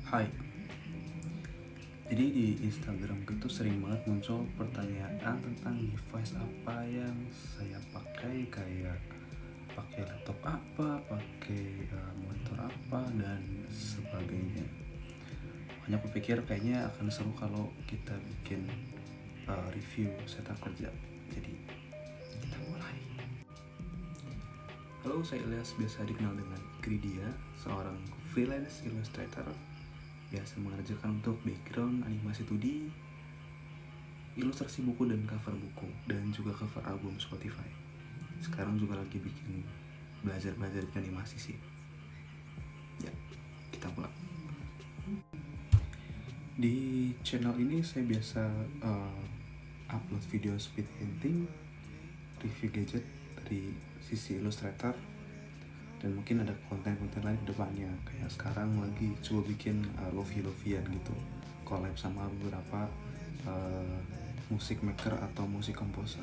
Hai, jadi di Instagram itu sering banget muncul pertanyaan tentang device apa yang saya pakai, kayak pakai laptop apa, pakai monitor apa, dan sebagainya. Makanya aku pikir kayaknya akan seru kalau kita bikin review setup kerja. Jadi kita mulai. Halo, saya Ilyas, biasa dikenal dengan Kridia, seorang freelance illustrator biasa mengerjakan untuk background animasi 2D, ilustrasi buku dan cover buku, dan juga cover album Spotify. Sekarang juga lagi belajar animasi sih. Ya, kita mulai. Di channel ini saya biasa upload video speed painting, review gadget dari sisi Illustrator, dan mungkin ada konten-konten lain ke depannya. Kayak sekarang lagi coba bikin Lofi-Lofian gitu, collab sama beberapa musik maker atau musik komposer.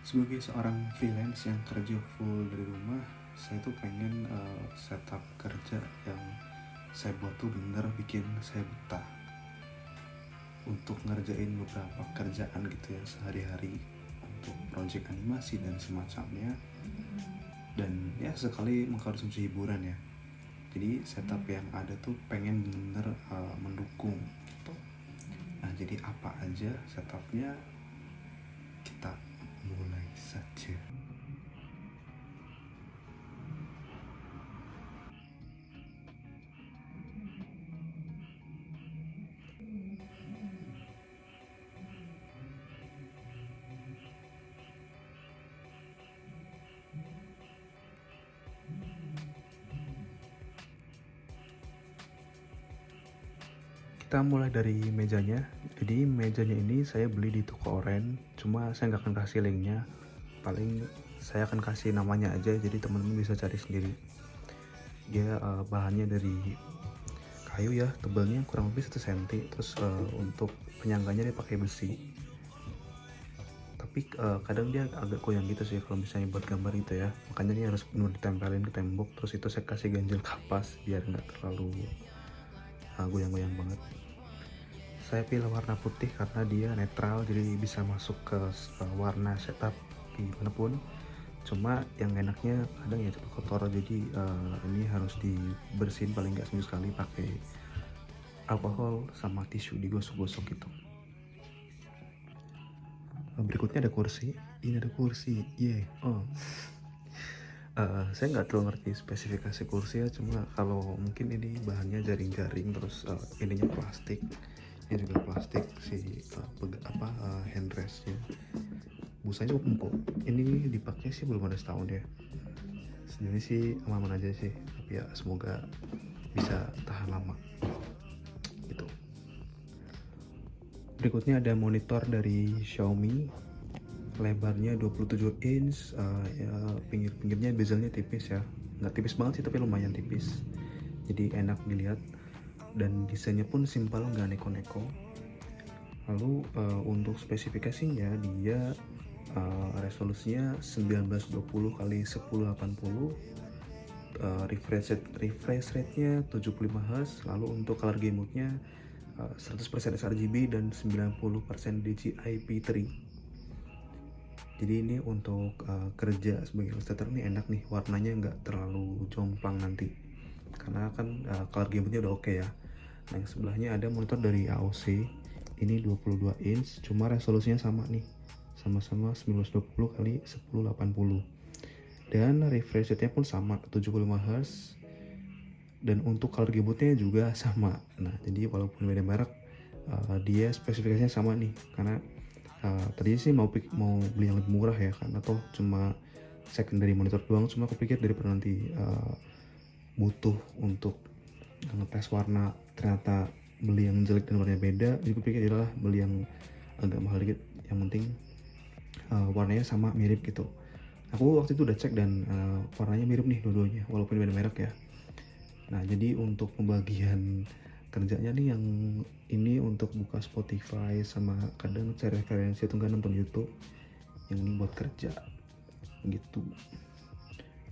Sebagai seorang freelance yang kerja full dari rumah, saya tuh pengen setup kerja yang saya buat tuh bener bikin saya betah untuk ngerjain beberapa kerjaan gitu ya sehari-hari, untuk project animasi dan semacamnya, dan ya sekali mengkonsumsi hiburan ya. Jadi setup yang ada tuh pengen bener mendukung gitu. Nah, jadi apa aja setupnya, kita mulai saja. Kita mulai dari mejanya. Jadi mejanya ini saya beli di toko oren, cuma saya nggak akan kasih linknya, paling saya akan kasih namanya aja, jadi teman-teman bisa cari sendiri. Dia bahannya dari kayu ya, tebalnya kurang lebih 1 cm, terus untuk penyangganya dia pakai besi, tapi kadang dia agak goyang gitu sih kalau misalnya buat gambar gitu ya, makanya ini harus benar ditempelin ke tembok. Terus itu saya kasih ganjel kapas biar nggak terlalu goyang-goyang banget. Saya pilih warna putih karena dia netral, jadi bisa masuk ke warna setup dimanapun. Cuma yang enaknya kadang ya cepat kotor, jadi ini harus dibersihin paling nggak seminggu sekali pakai alkohol sama tisu, digosok-gosok gitu. Berikutnya ada kursi. Ini ada kursi, saya nggak terlalu ngerti spesifikasi kursi ya, cuma kalau mungkin ini bahannya jaring-jaring, terus ininya plastik. Ini juga plastik si handrestnya. Busanya cukup empuk. Ini dipakai sih belum ada setahun ya. Sejauh sih aman aja sih, tapi ya semoga bisa tahan lama gitu. Berikutnya ada monitor dari Xiaomi, lebarnya 27 inch, pinggir-pinggirnya bezelnya tipis ya, nggak tipis banget sih tapi lumayan tipis, jadi enak dilihat, dan desainnya pun simpel, nggak neko-neko. Lalu untuk spesifikasinya, dia resolusinya 1920 x 1080, refresh rate-nya 75 Hz. Lalu untuk color game mode-nya 100% sRGB dan 90% DCI P3. Jadi ini untuk kerja sebagai illustrator ini enak nih, warnanya nggak terlalu jomplang nanti, karena kan color game mode-nya udah oke ya. Nah, yang sebelahnya ada monitor dari AOC, ini 22 inch, cuma resolusinya sama nih, sama-sama 1920 x 1080, dan refresh rate-nya pun sama 75 Hz, dan untuk color keyboardnya juga sama. Nah, jadi walaupun beda merek, dia spesifikasinya sama nih, karena tadinya sih mau beli yang lebih murah ya kan, atau cuma secondary monitor doang, cuma aku pikir daripada nanti butuh untuk ngetes warna ternyata beli yang jelek dan warnanya beda, jadi aku pikir adalah beli yang agak mahal dikit, yang penting warnanya sama, mirip gitu. Aku waktu itu udah cek dan warnanya mirip nih dua-duanya walaupun beda merek ya. Nah, jadi untuk pembagian kerjanya nih, yang ini untuk buka Spotify sama kadang cari referensi atau nggak nonton YouTube, yang ini buat kerja gitu.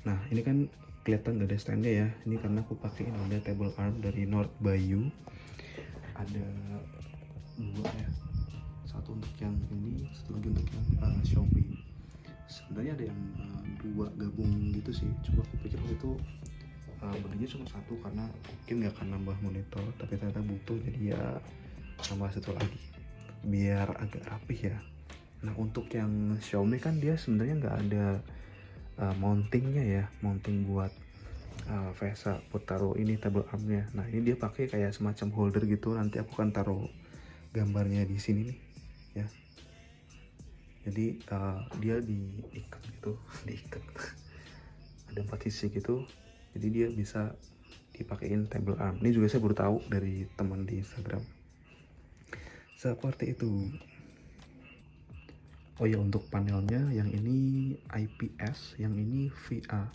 Nah, ini kan kelihatan gak ada standnya ya, ini karena aku pakai ini ada table arm dari North Bayu, ada dua ya, satu untuk yang ini, satu lagi untuk yang Xiaomi. Sebenarnya ada yang dua gabung gitu sih, cuma aku pikir waktu itu belinya cuma satu karena mungkin gak akan nambah monitor, tapi ternyata butuh, jadi ya tambah satu lagi biar agak rapih ya. Nah untuk yang Xiaomi kan dia sebenarnya nggak ada mountingnya ya, mounting buat VESA buat taruh ini table armnya. Nah ini dia pakai kayak semacam holder gitu, nanti aku akan taruh gambarnya di sini nih ya. Jadi dia diikat gitu diikat ada 4 sisi gitu, jadi dia bisa dipakein table arm. Ini juga saya baru tahu dari teman di Instagram. Seperti itu. Oh ya, untuk panelnya yang ini IPS, yang ini VA.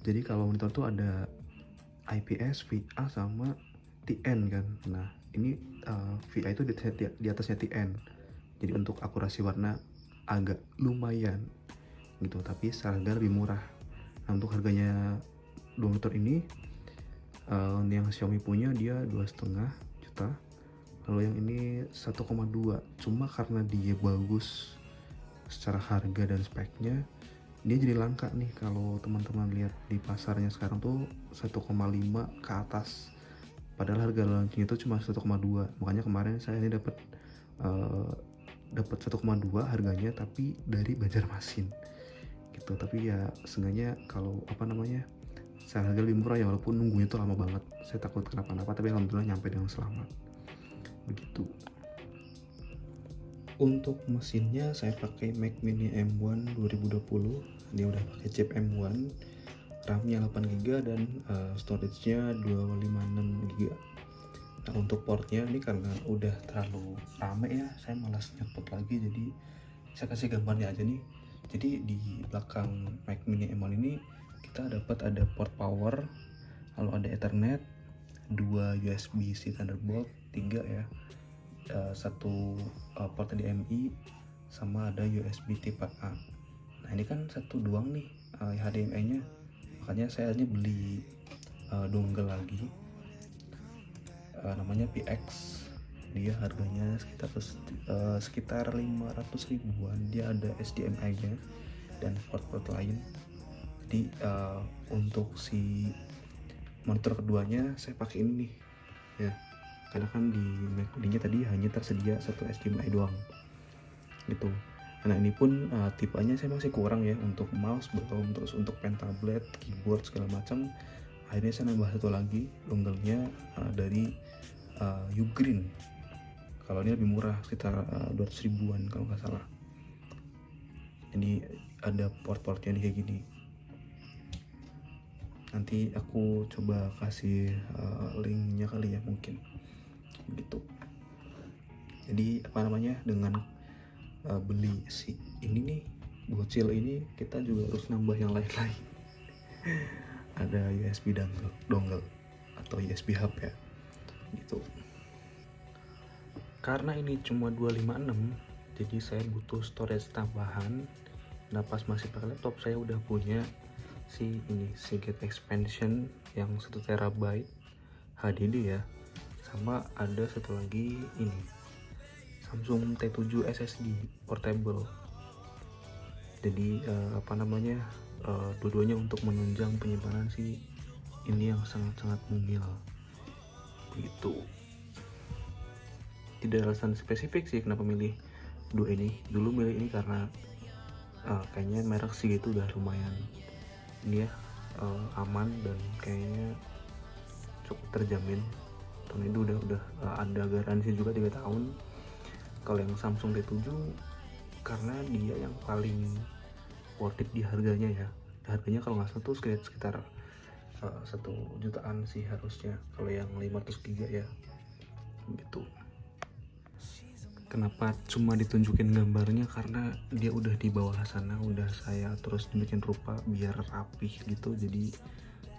Jadi kalau monitor tuh ada IPS, VA sama TN kan. Nah ini VA itu di atasnya TN. Jadi untuk akurasi warna agak lumayan gitu, tapi secara harga lebih murah. Nah untuk harganya dua monitor ini, yang Xiaomi punya dia 2,5 juta, lalu yang ini 1,2. Cuma karena dia bagus secara harga dan speknya, dia jadi langka nih. Kalau teman-teman lihat di pasarnya sekarang tuh 1,5 ke atas, padahal harga launching itu cuma 1,2. Makanya kemarin saya ini dapat 1,2 harganya, tapi dari Banjarmasin gitu. Tapi ya seenggaknya kalau secara harga lebih murah ya, walaupun nunggunya tuh lama banget, saya takut kenapa-napa, tapi alhamdulillah nyampe dengan selamat begitu. Untuk mesinnya saya pakai Mac Mini M1 2020, dia udah pakai chip M1, RAM-nya 8GB dan storage-nya 256GB. Nah untuk portnya ini karena udah terlalu rame ya, saya malas nyepot lagi, jadi saya kasih gambarnya aja nih. Jadi di belakang Mac Mini M1 ini kita dapat ada port power, lalu ada Ethernet, 2 USB-C Thunderbolt 3 ya, satu port HDMI, sama ada USB Type A. Nah ini kan satu doang nih HDMI-nya, makanya saya hanya beli dongle lagi, namanya PX. Dia harganya sekitar 500 ribuan. Dia ada HDMI-nya dan port-port lain. Jadi untuk si monitor keduanya saya pakai ini nih ya, karena kan di Mac Mini-nya tadi hanya tersedia satu HDMI doang gitu. Nah ini pun tipenya saya masih kurang ya, untuk mouse belum, terus untuk pen tablet, keyboard segala macam. Akhirnya saya nambah satu lagi dongle-nya dari Ugreen. Kalau ini lebih murah, sekitar 200 ribuan kalau nggak salah. Jadi ada port-portnya kayak gini. Nanti aku coba kasih linknya kali ya, mungkin gitu. Jadi dengan beli si ini nih, bocil ini, kita juga harus nambah yang lain-lain. Ada USB dongle atau USB hub ya gitu. Karena ini cuma 256, jadi saya butuh storage tambahan. Nah pas masih pakai laptop saya udah punya si Seagate Expansion yang 1 TB HDD ya, sama ada satu lagi ini Samsung T7 SSD portable. Jadi dua-duanya untuk menunjang penyimpanan si ini yang sangat-sangat mungil gitu. Tidak ada alasan spesifik sih kenapa milih dua ini. Dulu milih ini karena kayaknya merek sih itu udah lumayan ini ya, aman dan kayaknya cukup terjamin. Tahun itu udah ada garansi juga 3 tahun. Kalau yang Samsung T7 karena dia yang paling worth it di harganya ya. Harganya kalau nggak salah tuh sekitar 1 jutaan sih harusnya, kalau yang 500 GB ya gitu. Kenapa cuma ditunjukin gambarnya, karena dia udah di bawah sana, udah saya terus bikin rupa biar rapih gitu, jadi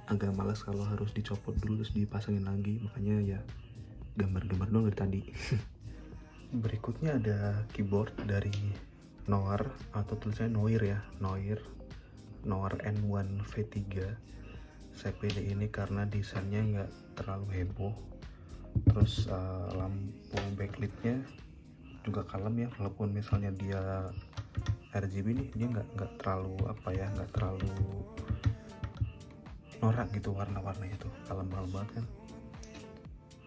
agak malas kalau harus dicopot dulu terus dipasangin lagi, makanya ya gambar-gambar doang dari tadi. Berikutnya ada keyboard dari Noir, atau tulisannya Noir ya, Noir N1 V3. Saya pilih ini karena desainnya nggak terlalu heboh, terus lampu backlightnya juga kalem ya, walaupun misalnya dia RGB nih, dia nggak terlalu nggak terlalu norak gitu warna-warnanya tuh, kalem banget kan.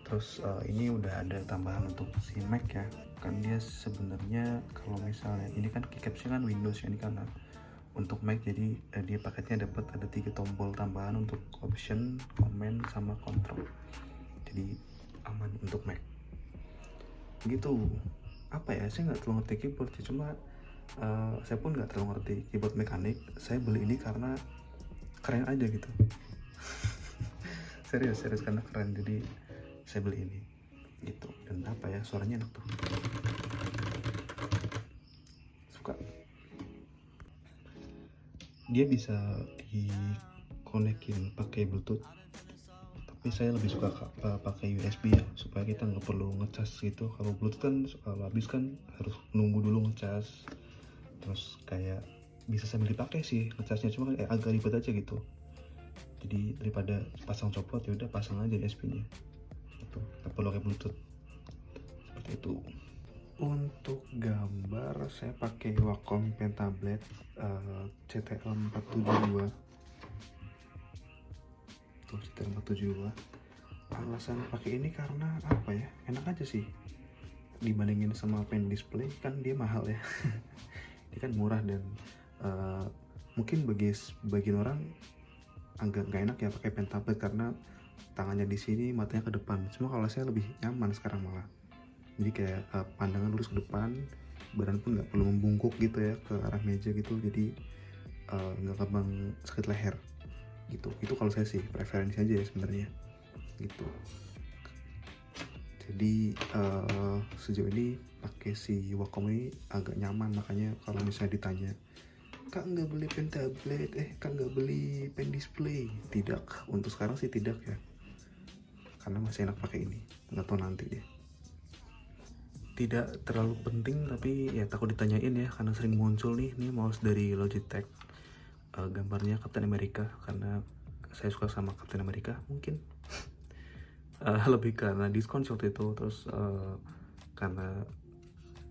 Terus ini udah ada tambahan untuk si Mac ya, kan dia sebenarnya kalau misalnya ini kan keycapsnya kan Windows ya, ini karena untuk Mac jadi dia paketnya dapat ada 3 tombol tambahan untuk option, command, sama control, jadi aman untuk Mac gitu. Saya nggak terlalu ngerti keyboard sih, cuma saya pun nggak terlalu ngerti keyboard mekanik. Saya beli ini karena keren aja gitu. serius karena keren, jadi saya beli ini gitu. Dan suaranya enak tuh, suka. Dia bisa dikonekin pakai Bluetooth, tapi saya lebih suka pakai USB ya, supaya kita nggak perlu ngecas gitu. Kalau Bluetooth kan kalau habis kan harus nunggu dulu ngecas, terus kayak bisa sambil dipakai sih ngecasnya, cuma agak ribet aja gitu. Jadi daripada pasang copot, ya udah pasang aja USB-nya gitu, nggak perlu pakai Bluetooth seperti itu. Untuk gambar saya pakai Wacom Pentablade CTL 472 tuh, CTL 472. Alasan pakai ini karena enak aja sih, dibandingin sama pen display kan dia mahal ya. Ini kan murah, dan mungkin bagi sebagian orang agak nggak enak ya pakai pen tablet karena tangannya di sini, matanya ke depan. Cuma kalau saya lebih nyaman sekarang malah, jadi kayak pandangan lurus ke depan, badan pun nggak perlu membungkuk gitu ya ke arah meja gitu, jadi nggak gampang sakit leher gitu. Itu kalau saya sih preferensi aja ya sebenarnya gitu. Jadi sejauh ini pakai si Wacom ini agak nyaman, makanya kalau misalnya ditanya, Kak nggak beli pen tablet, Kak nggak beli pen display? Tidak, untuk sekarang sih tidak ya, karena masih enak pakai ini. Nggak tahu nanti deh. Tidak terlalu penting, tapi ya takut ditanyain ya, karena sering muncul nih mouse dari Logitech, gambarnya Captain America, karena saya suka sama Captain America mungkin. Lebih karena diskon waktu itu, terus karena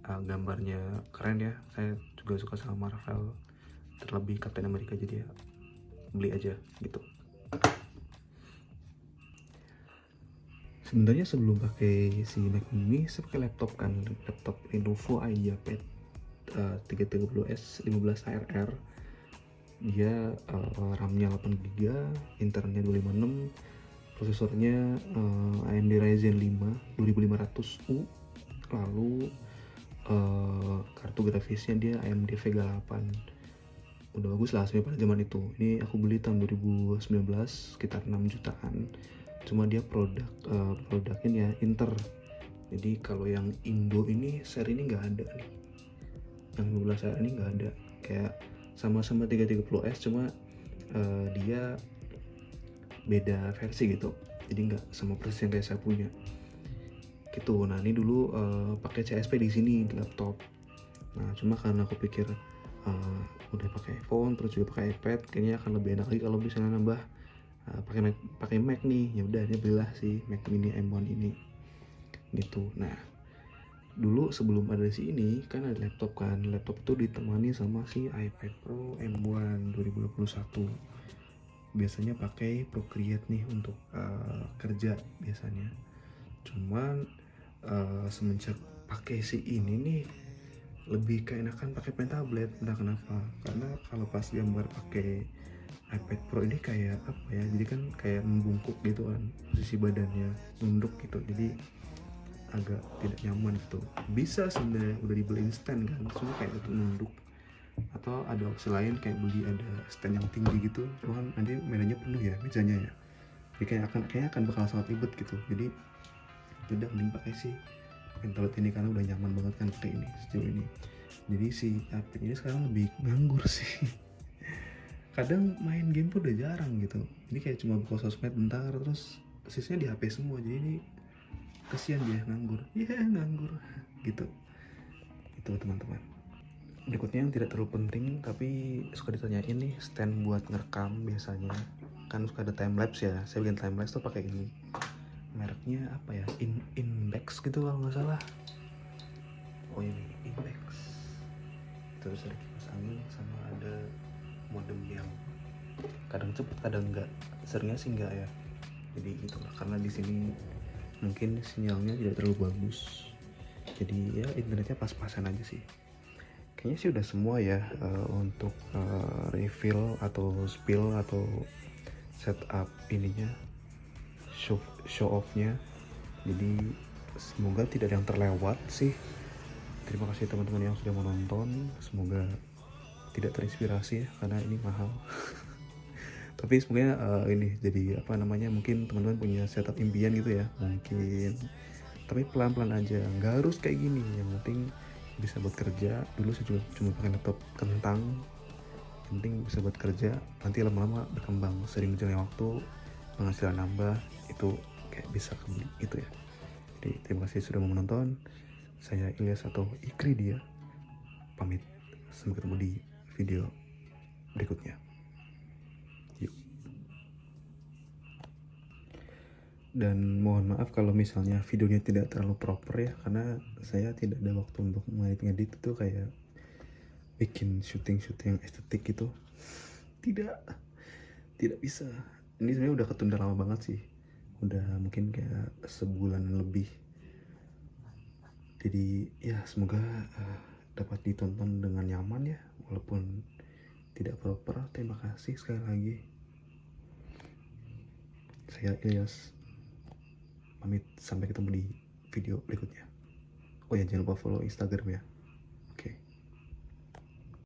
gambarnya keren ya, saya juga suka sama Marvel, terlebih Captain America, jadi ya beli aja gitu. Sebenarnya sebelum pakai si Mac mini, saya pakai laptop Lenovo IdeaPad 330S 15HRR. Dia RAM-nya 8GB, internetnya 256, prosesornya AMD Ryzen 5 2500U, lalu kartu grafisnya dia AMD Vega 8. Udah bagus lah sebenarnya pada zaman itu. Ini aku beli tahun 2019 sekitar 6 jutaan. Cuma dia produknya ya Inter. Jadi kalau yang Indo ini seri ini nggak ada nih. Yang 12 seri ini nggak ada. Kayak sama-sama 330S, cuma dia beda versi gitu. Jadi nggak sama persis yang kayak saya punya gitu. Nah ini dulu pakai CSP di sini di laptop. Nah cuma karena aku pikir udah pakai iPhone terus juga pakai iPad, kayaknya akan lebih enak lagi kalau bisa nambah pakai Mac nih. Ya udah, dia belilah si Mac Mini M1 ini gitu. Nah dulu sebelum ada si ini kan ada laptop tuh ditemani sama si iPad Pro M1 2021. Biasanya pakai Procreate nih untuk kerja biasanya. Cuman semenjak pakai si ini nih, lebih keenakan pakai pen tablet. Entah kenapa, karena kalau pas gambar pakai iPad Pro ini kayak jadi kan kayak membungkuk gitu kan, posisi badannya nunduk gitu, jadi agak tidak nyaman gitu. Bisa sebenarnya udah dibeli instan kan, cuma kayak itu nunduk. Atau ada opsi lain kayak beli ada stand yang tinggi gitu, cuman nanti mejanya penuh ya, mejanya ya, jadi kayaknya akan bakal sangat ribet gitu. Jadi udah mending pakai sih pen tablet ini karena udah nyaman banget kan pakai ini sejauh ini. Jadi si iPad ini sekarang lebih nganggur sih. Kadang main game pun udah jarang gitu, ini kayak cuma buka sosmed bentar terus sisanya di HP semua. Jadi ini kasihan dia nganggur gitu. Itu teman-teman. Berikutnya yang tidak terlalu penting tapi suka ditanyain nih, stand buat ngerekam biasanya. kan suka ada time lapse ya, saya bikin time lapse tuh pakai ini, mereknya apa ya, Index gitu kalau nggak salah. Oh ini Index, terus ada kipas angin sama ada modem yang kadang cepet kadang enggak, seringnya sih enggak ya. Jadi itulah, karena di sini mungkin sinyalnya tidak terlalu bagus, jadi ya internetnya pas-pasan aja sih. Kayaknya sih udah semua ya untuk refill atau spill atau setup ininya, show offnya. Jadi semoga tidak ada yang terlewat sih. Terima kasih teman-teman yang sudah menonton, semoga tidak terinspirasi ya karena ini mahal. Tapi semoga ini jadi apa namanya, mungkin teman-teman punya setup impian gitu ya mungkin, tapi pelan-pelan aja, nggak harus kayak gini, yang penting bisa buat kerja. Dulu saya juga cuma pakai laptop kentang, yang penting bisa buat kerja, nanti lama-lama berkembang, sering berjalannya waktu, penghasilan nambah, itu kayak bisa kembali gitu ya. Jadi terima kasih sudah mau menonton, saya Ilyas atau Ikri dia pamit, sampai ketemu di video berikutnya. Yuk. Dan mohon maaf kalau misalnya videonya tidak terlalu proper ya, karena saya tidak ada waktu untuk ngedit itu, kayak bikin syuting yang estetik gitu. Tidak bisa. Ini sebenarnya udah ketunda lama banget sih, udah mungkin kayak sebulan lebih. Jadi ya semoga dapat ditonton dengan nyaman ya, walaupun tidak proper. Terima kasih sekali lagi. Saya Ilyas pamit, sampai ketemu di video berikutnya. Oh ya, jangan lupa follow Instagram ya.